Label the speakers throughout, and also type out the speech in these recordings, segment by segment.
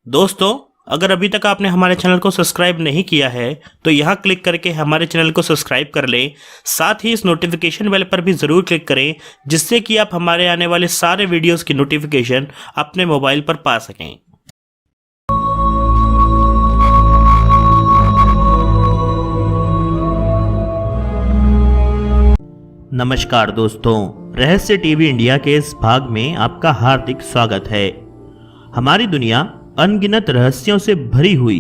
Speaker 1: दोस्तों, अगर अभी तक आपने हमारे चैनल को सब्सक्राइब नहीं किया है तो यहाँ क्लिक करके हमारे चैनल को सब्सक्राइब कर लें। साथ ही इस नोटिफिकेशन बेल पर भी ज़रूर क्लिक करें, जिससे कि आप हमारे आने वाले सारे वीडियोस की नोटिफिकेशन अपने मोबाइल पर पा सकें। नमस्कार दोस्तों, रहस्य टीवी इंडिया के इस भाग में आपका हार्दिक स्वागत है। हमारी दुनिया अनगिनत रहस्यों से भरी हुई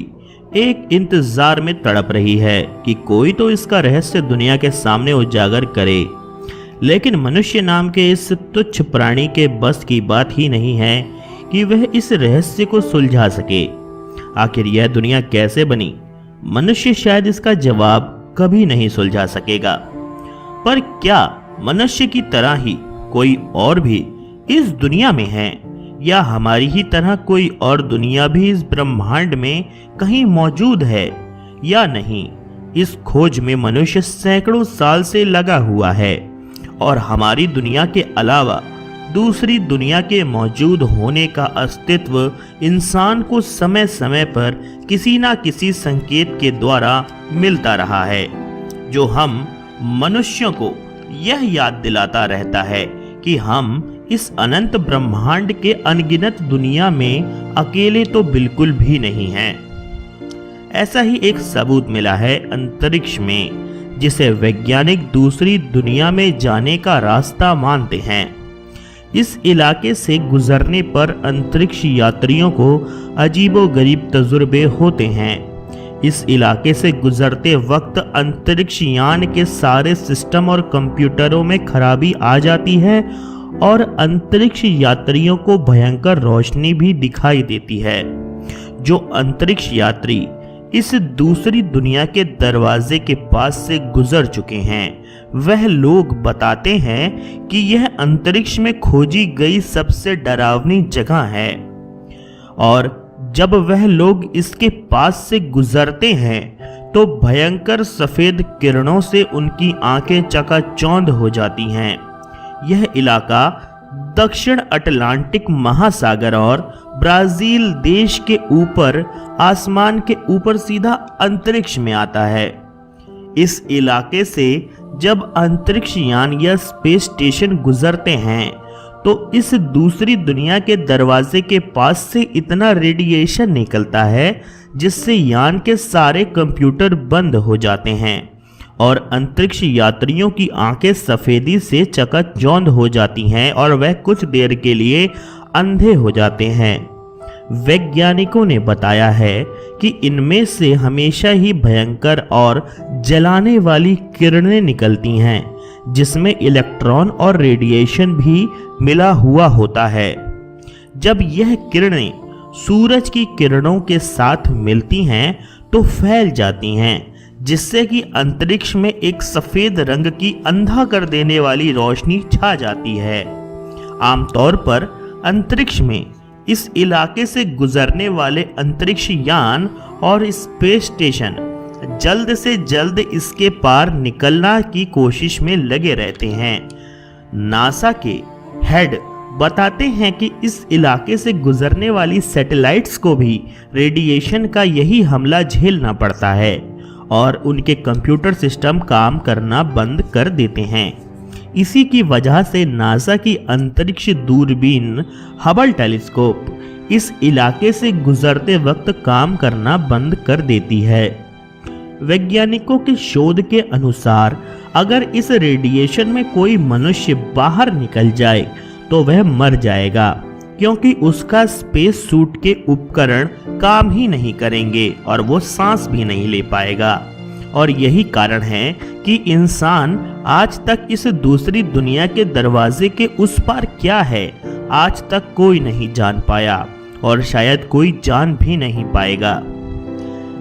Speaker 1: एक इंतजार में तड़प रही है कि कोई तो इसका रहस्य दुनिया के सामने उजागर करे, लेकिन मनुष्य नाम के इस तुच्छ प्राणी के बस की बात ही नहीं है कि वह इस रहस्य को सुलझा सके। आखिर यह दुनिया कैसे बनी? मनुष्य शायद इसका जवाब कभी नहीं सुलझा सकेगा। पर क्या मनुष्य की तरह ही कोई और भी इस दुनिया में है, या हमारी ही तरह कोई और दुनिया भी इस ब्रह्मांड में कहीं मौजूद है या नहीं? इस खोज में मनुष्य सैकड़ों साल से लगा हुआ है और हमारी दुनिया के अलावा दूसरी दुनिया के मौजूद होने का अस्तित्व इंसान को समय समय पर किसी ना किसी संकेत के द्वारा मिलता रहा है, जो हम मनुष्यों को यह याद दिलाता रहता है कि हम इस अनंत ब्रह्मांड के अनगिनत दुनिया में अकेले तो बिल्कुल भी नहीं हैं। ऐसा ही एक सबूत मिला है अंतरिक्ष में, जिसे वैज्ञानिक दूसरी दुनिया में जाने का रास्ता मानते हैं। इस इलाके से गुजरने पर अंतरिक्ष यात्रियों को अजीबोगरीब तजुर्बे होते हैं। इस इलाके से गुजरते वक्त अंतरिक्ष यान के सारे सिस्टम और कंप्यूटरों में खराबी आ जाती है और अंतरिक्ष यात्रियों को भयंकर रोशनी भी दिखाई देती है। जो अंतरिक्ष यात्री इस दूसरी दुनिया के दरवाजे के पास से गुजर चुके हैं, वह लोग बताते हैं कि यह अंतरिक्ष में खोजी गई सबसे डरावनी जगह है, और जब वह लोग इसके पास से गुजरते हैं तो भयंकर सफेद किरणों से उनकी आंखें चकाचौंध हो जाती हैं। यह इलाका दक्षिण अटलांटिक महासागर और ब्राजील देश के ऊपर आसमान के ऊपर सीधा अंतरिक्ष में आता है। इस इलाके से जब अंतरिक्ष यान या स्पेस स्टेशन गुजरते हैं तो इस दूसरी दुनिया के दरवाजे के पास से इतना रेडिएशन निकलता है जिससे यान के सारे कंप्यूटर बंद हो जाते हैं और अंतरिक्ष यात्रियों की आंखें सफेदी से चकाचौंध हो जाती हैं और वह कुछ देर के लिए अंधे हो जाते हैं। वैज्ञानिकों ने बताया है कि इनमें से हमेशा ही भयंकर और जलाने वाली किरणें निकलती हैं, जिसमें इलेक्ट्रॉन और रेडिएशन भी मिला हुआ होता है। जब यह किरणें सूरज की किरणों के साथ मिलती हैं तो फैल जाती हैं, जिससे कि अंतरिक्ष में एक सफेद रंग की अंधा कर देने वाली रोशनी छा जाती है। आमतौर पर अंतरिक्ष में इस इलाके से गुजरने वाले अंतरिक्ष यान और स्पेस स्टेशन जल्द से जल्द इसके पार निकलना की कोशिश में लगे रहते हैं। नासा के हेड बताते हैं कि इस इलाके से गुजरने वाली सैटेलाइट्स को भी रेडिएशन का यही हमला झेलना पड़ता है और उनके कंप्यूटर सिस्टम काम करना बंद कर देते हैं। इसी की वजह से नासा की अंतरिक्ष दूरबीन हबल टेलीस्कोप इस इलाके से गुजरते वक्त काम करना बंद कर देती है। वैज्ञानिकों के शोध के अनुसार अगर इस रेडिएशन में कोई मनुष्य बाहर निकल जाए तो वह मर जाएगा, क्योंकि उसका स्पेस सूट के उपकरण काम ही नहीं करेंगे और वो सांस भी नहीं ले पाएगा। और यही कारण है कि इंसान आज तक इस दूसरी दुनिया के दरवाजे के उस पार क्या है आज तक कोई नहीं जान पाया और शायद कोई जान भी नहीं पाएगा।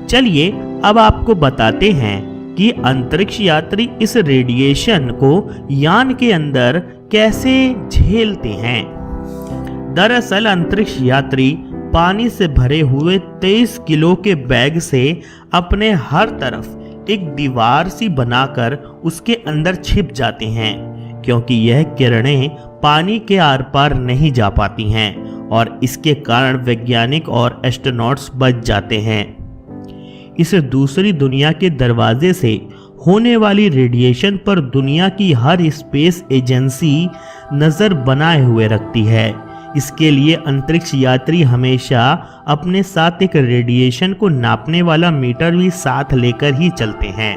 Speaker 1: चलिए अब आपको बताते हैं कि अंतरिक्ष यात्री इस रेडिएशन को यान के अंदर कैसे झेलते हैं। दरअसल अंतरिक्ष यात्री पानी से भरे हुए 23 किलो के बैग से अपने हर तरफ एक दीवार सी बनाकर उसके अंदर छिप जाते हैं, क्योंकि यह किरणें पानी के आर पार नहीं जा पाती हैं और इसके कारण वैज्ञानिक और एस्ट्रोनॉट्स बच जाते हैं। इस दूसरी दुनिया के दरवाजे से होने वाली रेडिएशन पर दुनिया की हर स्पेस एजेंसी नज़र बनाए हुए रखती है। इसके लिए अंतरिक्ष यात्री हमेशा अपने साथ एक रेडिएशन को नापने वाला मीटर भी साथ लेकर ही चलते हैं।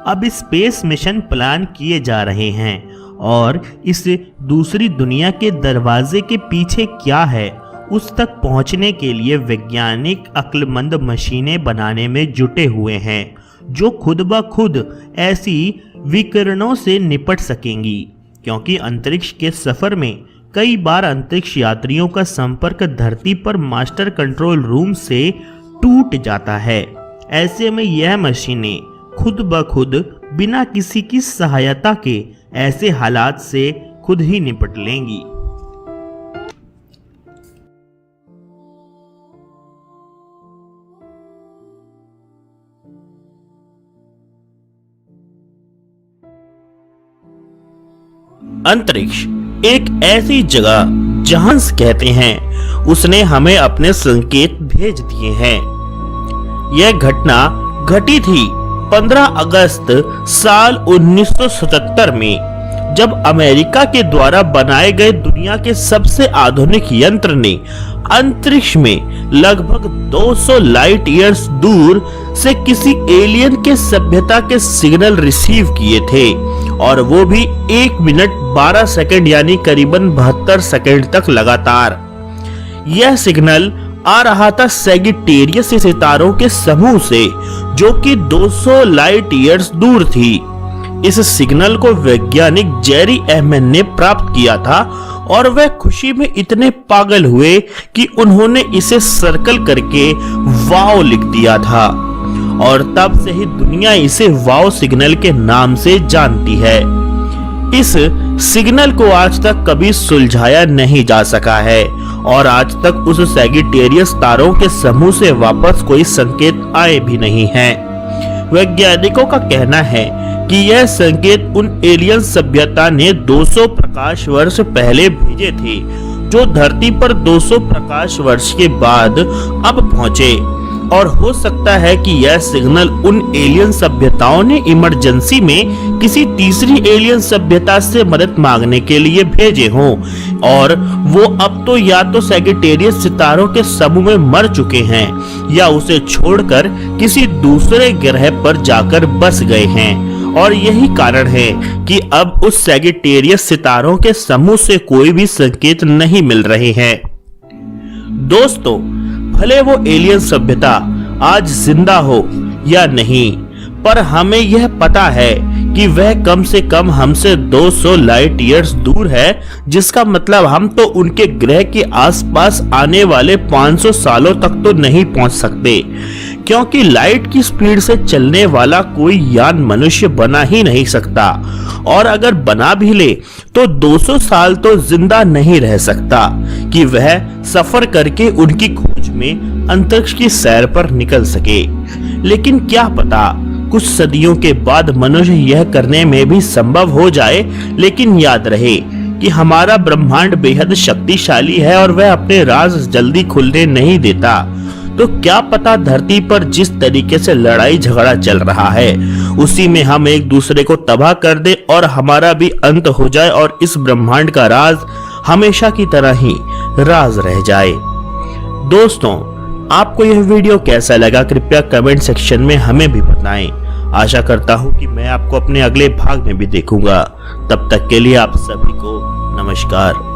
Speaker 1: अब स्पेस मिशन प्लान किए जा रहे हैं और इस दूसरी दुनिया के दरवाजे के पीछे क्या है उस तक पहुंचने के लिए वैज्ञानिक अक्लमंद मशीनें बनाने में जुटे हुए हैं जो खुद ब खुद ऐसी विकिरणों से निपट सकेंगी, क्योंकि अंतरिक्ष के सफर में कई बार अंतरिक्ष यात्रियों का संपर्क धरती पर मास्टर कंट्रोल रूम से टूट जाता है। ऐसे में यह मशीनें खुद ब खुद बिना किसी की सहायता के ऐसे हालात से खुद ही निपट लेंगी। अंतरिक्ष एक ऐसी जगह जहां कहते हैं उसने हमें अपने संकेत भेज दिए हैं। यह घटना घटी थी 15 अगस्त साल 1977 में, जब अमेरिका के द्वारा बनाए गए दुनिया के सबसे आधुनिक यंत्र ने अंतरिक्ष में लगभग 200 लाइट ईयर्स दूर से किसी एलियन के सभ्यता के सिग्नल रिसीव किए थे, और वो भी 1 मिनट 12 सेकंड यानी करीबन 72 सेकंड तक लगातार। यह सिग्नल आ रहा था सैगिटेरियस सितारों के समूह से, जो कि 200 लाइट ईयर्स दूर थी। इस सिग्नल को वैज्ञानिक जेरी एहमन ने प्राप्त किया था और वह खुशी में इतने पागल हुए कि उन्होंने इसे सर्कल करके वाव लिख दिया था, और तब से ही दुनिया इसे वाव सिग्नल के नाम से जानती है। इस सिग्नल को आज तक कभी सुलझाया नहीं जा सका है और आज तक उस सैगिटेरियस तारों के समूह से वापस कोई संकेत आए भी नहीं हैं। वैज्ञानिकों का कहना है कि यह संकेत उन एलियन सभ्यता ने 200 प्रकाश वर्ष पहले भेजे थे, जो धरती पर 200 प्रकाश वर्ष के बाद अब पहुंचे, और हो सकता है कि यह सिग्नल उन एलियन सभ्यताओं ने इमरजेंसी में किसी तीसरी एलियन सभ्यता से मदद मांगने के लिए भेजे हों, और वो अब तो या तो सैगिटेरियस सितारों के समूह में मर चुके हैं या उसे छोड़कर किसी दूसरे ग्रह पर जाकर बस गए हैं। और यही कारण है कि अब उस सैगिटेरियस सितारों के समूह से कोई भी संकेत नहीं मिल रहे हैं। दोस्तों, भले वो एलियन सभ्यता आज जिंदा हो या नहीं, पर हमें यह पता है कि वह कम से कम हमसे 200 लाइट ईयर्स दूर है, जिसका मतलब हम तो उनके ग्रह के आसपास आने वाले 500 सालों तक तो नहीं पहुंच सकते, क्योंकि लाइट की स्पीड से चलने वाला कोई यान मनुष्य बना ही नहीं सकता, और अगर बना भी ले तो 200 साल तो जिंदा नहीं रह सकता कि वह सफर करके उनकी खोज में अंतरिक्ष की सैर पर निकल सके। लेकिन क्या पता कुछ सदियों के बाद मनुष्य यह करने में भी संभव हो जाए। लेकिन याद रहे कि हमारा ब्रह्मांड बेहद शक्तिशाली है और वह अपने राज जल्दी खुलने नहीं देता। तो क्या पता धरती पर जिस तरीके से लड़ाई झगड़ा चल रहा है उसी में हम एक दूसरे को तबाह कर दे और हमारा भी अंत हो जाए और इस ब्रह्मांड का राज हमेशा की तरह ही राज रह जाए। दोस्तों, आपको यह वीडियो कैसा लगा कृपया कमेंट सेक्शन में हमें भी बताएं। आशा करता हूं कि मैं आपको अपने अगले भाग में भी देखूंगा। तब तक के लिए आप सभी को नमस्कार।